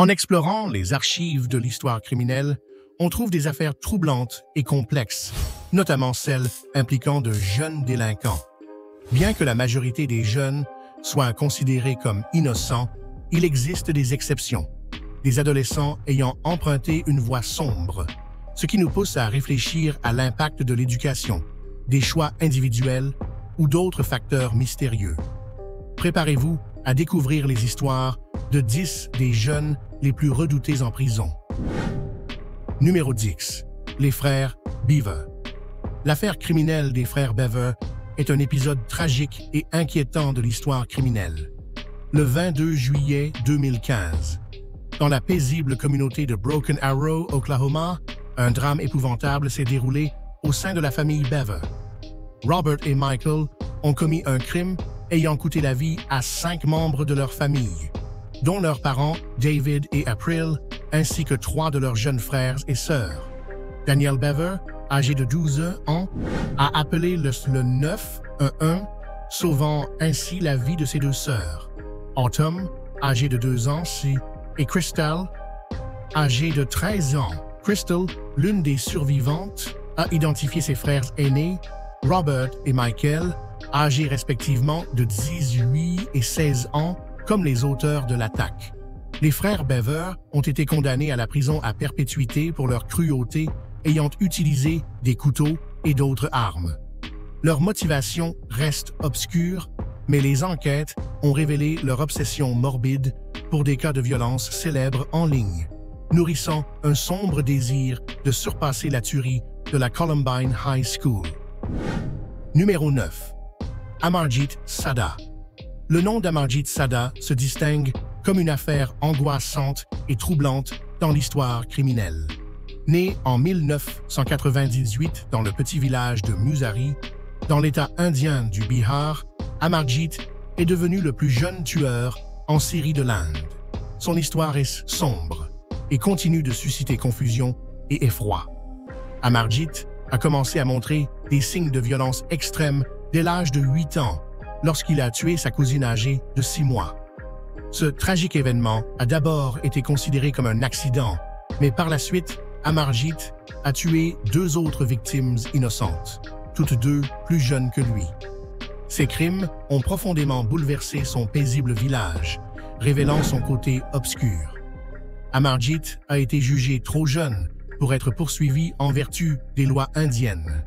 En explorant les archives de l'histoire criminelle, on trouve des affaires troublantes et complexes, notamment celles impliquant de jeunes délinquants. Bien que la majorité des jeunes soient considérés comme innocents, il existe des exceptions, des adolescents ayant emprunté une voie sombre, ce qui nous pousse à réfléchir à l'impact de l'éducation, des choix individuels ou d'autres facteurs mystérieux. Préparez-vous à découvrir les histoires de 10 des jeunes les plus redoutés en prison. Numéro 10. Les frères Beaver. L'affaire criminelle des frères Beaver est un épisode tragique et inquiétant de l'histoire criminelle. Le 22 juillet 2015, dans la paisible communauté de Broken Arrow, Oklahoma, un drame épouvantable s'est déroulé au sein de la famille Beaver. Robert et Michael ont commis un crime ayant coûté la vie à 5 membres de leur famille, dont leurs parents David et April, ainsi que 3 de leurs jeunes frères et sœurs. Daniel Beaver, âgé de 12 ans, a appelé le 911, sauvant ainsi la vie de ses 2 sœurs. Autumn, âgé de 2 ans, et Crystal, âgée de 13 ans. Crystal, l'une des survivantes, a identifié ses frères aînés, Robert et Michael, âgés respectivement de 18 et 16 ans, comme les auteurs de l'attaque. Les frères Beaver ont été condamnés à la prison à perpétuité pour leur cruauté, ayant utilisé des couteaux et d'autres armes. Leur motivation reste obscure, mais les enquêtes ont révélé leur obsession morbide pour des cas de violence célèbres en ligne, nourrissant un sombre désir de surpasser la tuerie de la Columbine High School. Numéro 9. Amarjit Sada. Le nom d'Amarjit Sada se distingue comme une affaire angoissante et troublante dans l'histoire criminelle. Né en 1998 dans le petit village de Musari, dans l'État indien du Bihar, Amarjit est devenu le plus jeune tueur en série de l'Inde. Son histoire est sombre et continue de susciter confusion et effroi. Amarjit a commencé à montrer des signes de violence extrême dès l'âge de 8 ans, lorsqu'il a tué sa cousine âgée de 6 mois. Ce tragique événement a d'abord été considéré comme un accident, mais par la suite, Amarjit a tué 2 autres victimes innocentes, toutes 2 plus jeunes que lui. Ces crimes ont profondément bouleversé son paisible village, révélant son côté obscur. Amarjit a été jugé trop jeune pour être poursuivi en vertu des lois indiennes.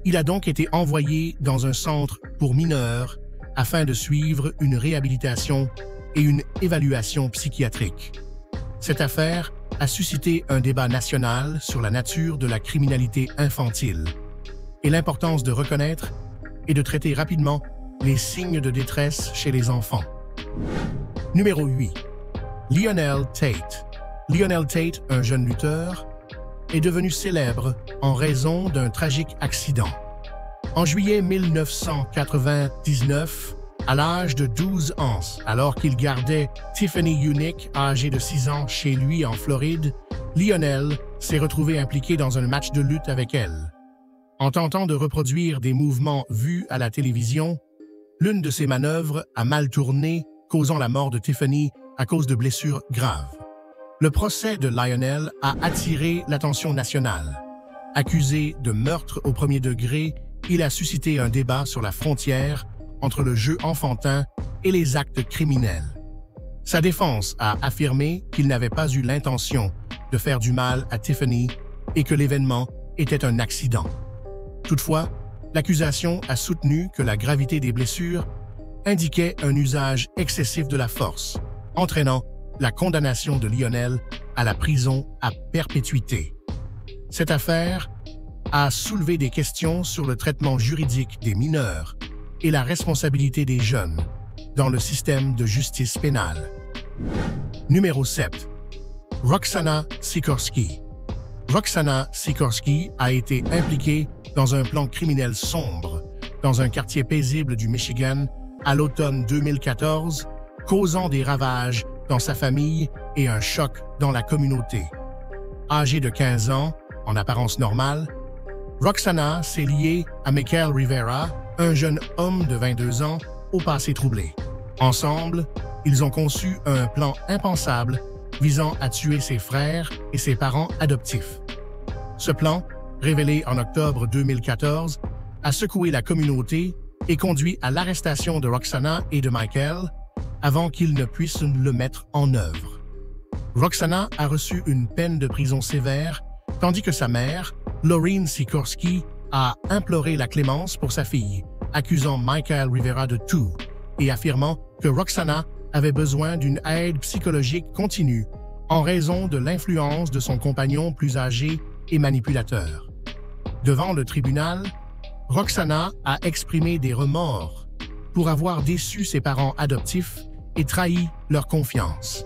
Il a donc été envoyé dans un centre pour mineurs afin de suivre une réhabilitation et une évaluation psychiatrique. Cette affaire a suscité un débat national sur la nature de la criminalité infantile et l'importance de reconnaître et de traiter rapidement les signes de détresse chez les enfants. Numéro 8. Lionel Tate. Lionel Tate, un jeune lutteur, est devenu célèbre en raison d'un tragique accident. En juillet 1999, à l'âge de 12 ans, alors qu'il gardait Tiffany Unique, âgée de 6 ans, chez lui en Floride, Lionel s'est retrouvé impliqué dans un match de lutte avec elle. En tentant de reproduire des mouvements vus à la télévision, l'une de ses manœuvres a mal tourné, causant la mort de Tiffany à cause de blessures graves. Le procès de Lionel a attiré l'attention nationale. Accusé de meurtre au premier degré, il a suscité un débat sur la frontière entre le jeu enfantin et les actes criminels. Sa défense a affirmé qu'il n'avait pas eu l'intention de faire du mal à Tiffany et que l'événement était un accident. Toutefois, l'accusation a soutenu que la gravité des blessures indiquait un usage excessif de la force, entraînant la condamnation de Lionel à la prison à perpétuité. Cette affaire a soulevé des questions sur le traitement juridique des mineurs et la responsabilité des jeunes dans le système de justice pénale. Numéro 7. Roxana Sikorski. Roxana Sikorski a été impliquée dans un plan criminel sombre dans un quartier paisible du Michigan à l'automne 2014, causant des ravages dans sa famille et un choc dans la communauté. Âgée de 15 ans, en apparence normale, Roxana s'est liée à Michael Rivera, un jeune homme de 22 ans, au passé troublé. Ensemble, ils ont conçu un plan impensable visant à tuer ses frères et ses parents adoptifs. Ce plan, révélé en octobre 2014, a secoué la communauté et conduit à l'arrestation de Roxana et de Michael avant qu'ils ne puissent le mettre en œuvre. Roxana a reçu une peine de prison sévère, tandis que sa mère, Laureen Sikorski, a imploré la clémence pour sa fille, accusant Michael Rivera de tout et affirmant que Roxana avait besoin d'une aide psychologique continue en raison de l'influence de son compagnon plus âgé et manipulateur. Devant le tribunal, Roxana a exprimé des remords pour avoir déçu ses parents adoptifs et trahi leur confiance.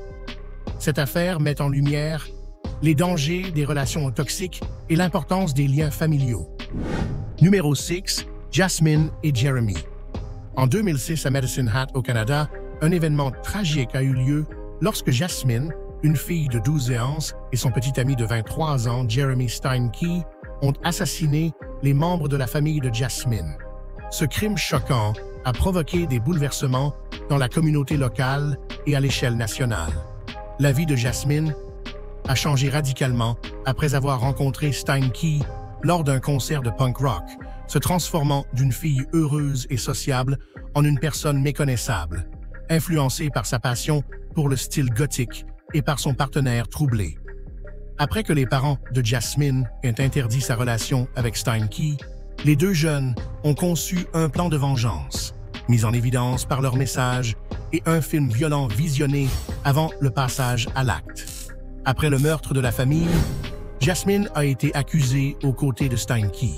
Cette affaire met en lumière les dangers des relations toxiques et l'importance des liens familiaux. Numéro 6. Jasmine et Jeremy. En 2006, à Medicine Hat, au Canada, un événement tragique a eu lieu lorsque Jasmine, une fille de 12 ans, et son petit ami de 23 ans, Jeremy Steinke, ont assassiné les membres de la famille de Jasmine. Ce crime choquant a provoqué des bouleversements dans la communauté locale et à l'échelle nationale. La vie de Jasmine a changé radicalement après avoir rencontré Steinke lors d'un concert de punk rock, se transformant d'une fille heureuse et sociable en une personne méconnaissable, influencée par sa passion pour le style gothique et par son partenaire troublé. Après que les parents de Jasmine aient interdit sa relation avec Steinke, les deux jeunes ont conçu un plan de vengeance, mis en évidence par leurs messages et un film violent visionné avant le passage à l'acte. Après le meurtre de la famille, Jasmine a été accusée aux côtés de Steinke.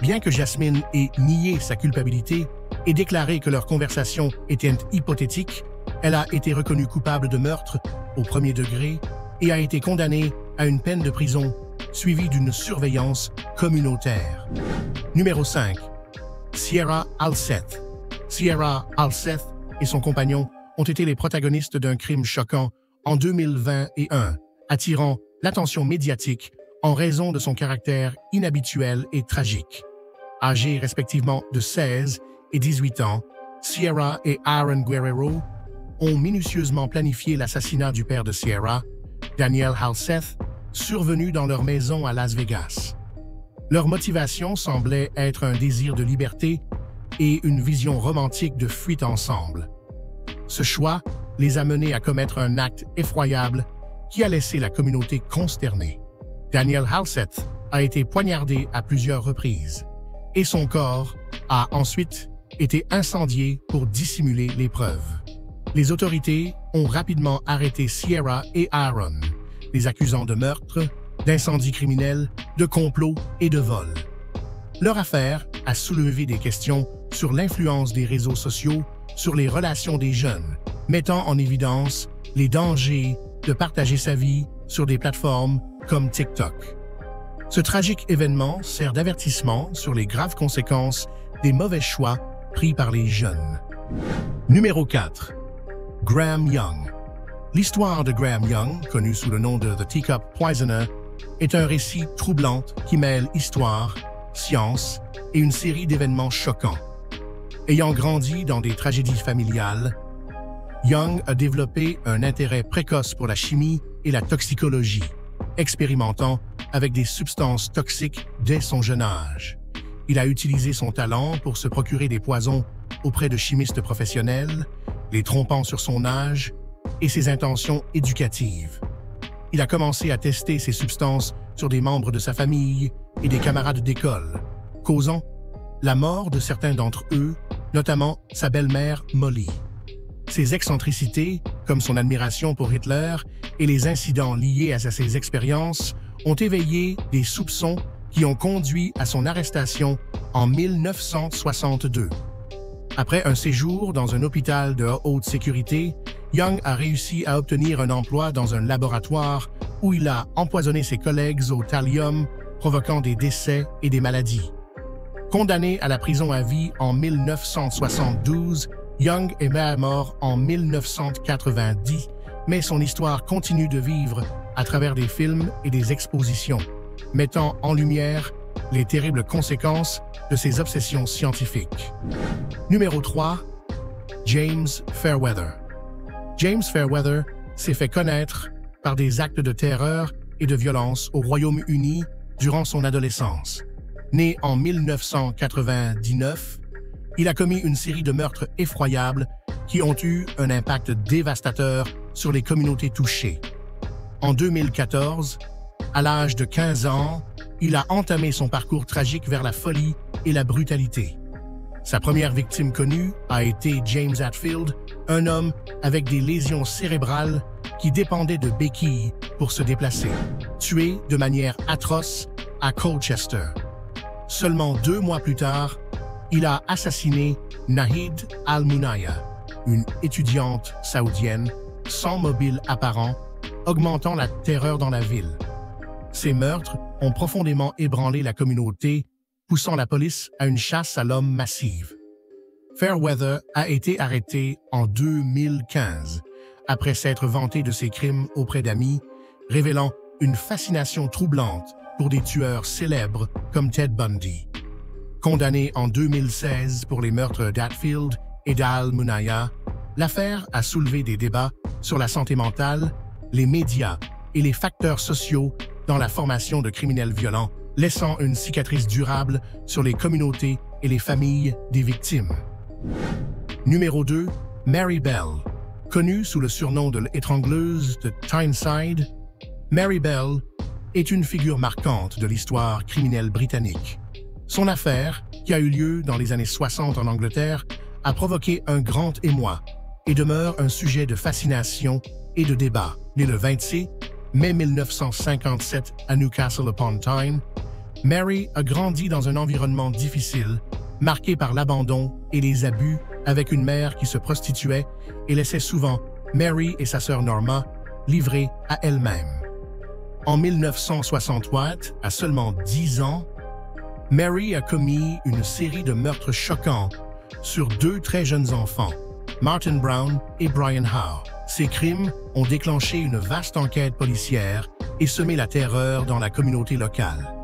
Bien que Jasmine ait nié sa culpabilité et déclaré que leur conversation était hypothétique, elle a été reconnue coupable de meurtre au premier degré et a été condamnée à une peine de prison suivie d'une surveillance communautaire. Numéro 5. Sierra Alseth. Sierra Alseth et son compagnon ont été les protagonistes d'un crime choquant en 2021, attirant l'attention médiatique en raison de son caractère inhabituel et tragique. Âgés respectivement de 16 et 18 ans, Sierra et Aaron Guerrero ont minutieusement planifié l'assassinat du père de Sierra, Daniel Halseth, survenu dans leur maison à Las Vegas. Leur motivation semblait être un désir de liberté et une vision romantique de fuite ensemble. Ce choix les a menés à commettre un acte effroyable qui a laissé la communauté consternée. Daniel Halseth a été poignardé à plusieurs reprises et son corps a ensuite été incendié pour dissimuler les preuves. Les autorités ont rapidement arrêté Sierra et Aaron, les accusant de meurtre, d'incendie criminel, de complot et de vol. Leur affaire a soulevé des questions sur l'influence des réseaux sociaux sur les relations des jeunes, mettant en évidence les dangers de partager sa vie sur des plateformes comme TikTok. Ce tragique événement sert d'avertissement sur les graves conséquences des mauvais choix pris par les jeunes. Numéro 4. Graham Young. L'histoire de Graham Young, connu sous le nom de The Teacup Poisoner, est un récit troublant qui mêle histoire, science et une série d'événements choquants. Ayant grandi dans des tragédies familiales, Young a développé un intérêt précoce pour la chimie et la toxicologie, expérimentant avec des substances toxiques dès son jeune âge. Il a utilisé son talent pour se procurer des poisons auprès de chimistes professionnels, les trompant sur son âge et ses intentions éducatives. Il a commencé à tester ces substances sur des membres de sa famille et des camarades d'école, causant la mort de certains d'entre eux, notamment sa belle-mère Molly. Ses excentricités, comme son admiration pour Hitler et les incidents liés à ses expériences, ont éveillé des soupçons qui ont conduit à son arrestation en 1962. Après un séjour dans un hôpital de haute sécurité, Young a réussi à obtenir un emploi dans un laboratoire où il a empoisonné ses collègues au thallium, provoquant des décès et des maladies. Condamné à la prison à vie en 1972, Young est mort en 1990, mais son histoire continue de vivre à travers des films et des expositions, mettant en lumière les terribles conséquences de ses obsessions scientifiques. Numéro 3. James Fairweather. James Fairweather s'est fait connaître par des actes de terreur et de violence au Royaume-Uni durant son adolescence. Né en 1999, il a commis une série de meurtres effroyables qui ont eu un impact dévastateur sur les communautés touchées. En 2014, à l'âge de 15 ans, il a entamé son parcours tragique vers la folie et la brutalité. Sa première victime connue a été James Hetfield, un homme avec des lésions cérébrales qui dépendait de béquilles pour se déplacer, tué de manière atroce à Colchester. Seulement 2 mois plus tard, il a assassiné Nahid Al-Munaya, une étudiante saoudienne sans mobile apparent, augmentant la terreur dans la ville. Ces meurtres ont profondément ébranlé la communauté, poussant la police à une chasse à l'homme massive. Fairweather a été arrêté en 2015, après s'être vanté de ses crimes auprès d'amis, révélant une fascination troublante pour des tueurs célèbres comme Ted Bundy. Condamné en 2016 pour les meurtres d'Hatfield et d'Al-Munaya, l'affaire a soulevé des débats sur la santé mentale, les médias et les facteurs sociaux dans la formation de criminels violents, laissant une cicatrice durable sur les communautés et les familles des victimes. Numéro 2, Mary Bell. Connue sous le surnom de l'étrangleuse de Tyneside, Mary Bell est une figure marquante de l'histoire criminelle britannique. Son affaire, qui a eu lieu dans les années 60 en Angleterre, a provoqué un grand émoi et demeure un sujet de fascination et de débat. Née le 26 mai 1957 à Newcastle-upon-Tyne, Mary a grandi dans un environnement difficile, marqué par l'abandon et les abus, avec une mère qui se prostituait et laissait souvent Mary et sa sœur Norma livrées à elles-mêmes. En 1968, à seulement 10 ans, Mary a commis une série de meurtres choquants sur 2 très jeunes enfants, Martin Brown et Brian Howe. Ces crimes ont déclenché une vaste enquête policière et semé la terreur dans la communauté locale.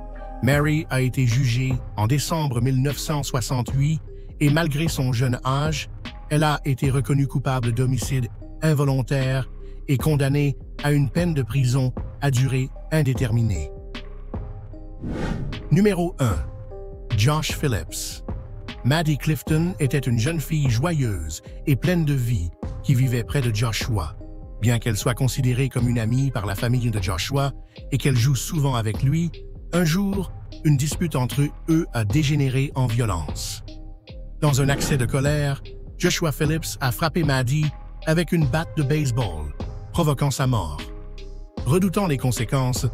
Mary a été jugée en décembre 1968 et malgré son jeune âge, elle a été reconnue coupable d'homicide involontaire et condamnée à une peine de prison à durée indéterminée. Numéro 1. Josh Phillips. Maddie Clifton était une jeune fille joyeuse et pleine de vie qui vivait près de Joshua. Bien qu'elle soit considérée comme une amie par la famille de Joshua et qu'elle joue souvent avec lui, un jour, une dispute entre eux a dégénéré en violence. Dans un accès de colère, Joshua Phillips a frappé Maddie avec une batte de baseball, provoquant sa mort. Redoutant les conséquences,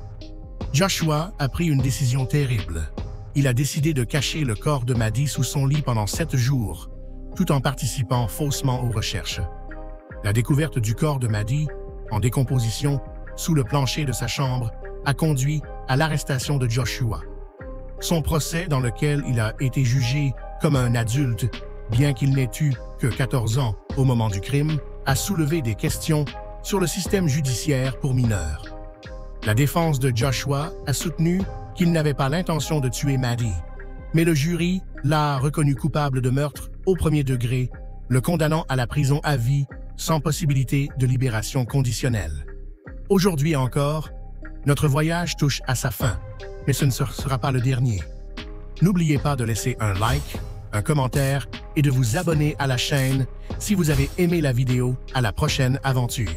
Joshua a pris une décision terrible. Il a décidé de cacher le corps de Maddie sous son lit pendant 7 jours, tout en participant faussement aux recherches. La découverte du corps de Maddie, en décomposition, sous le plancher de sa chambre, a conduit à l'arrestation de Joshua. Son procès, dans lequel il a été jugé comme un adulte, bien qu'il n'ait eu que 14 ans au moment du crime, a soulevé des questions sur le système judiciaire pour mineurs. La défense de Joshua a soutenu qu'il n'avait pas l'intention de tuer Maddie, mais le jury l'a reconnu coupable de meurtre au premier degré, le condamnant à la prison à vie sans possibilité de libération conditionnelle. Aujourd'hui encore, notre voyage touche à sa fin, mais ce ne sera pas le dernier. N'oubliez pas de laisser un like, un commentaire et de vous abonner à la chaîne si vous avez aimé la vidéo. À la prochaine aventure.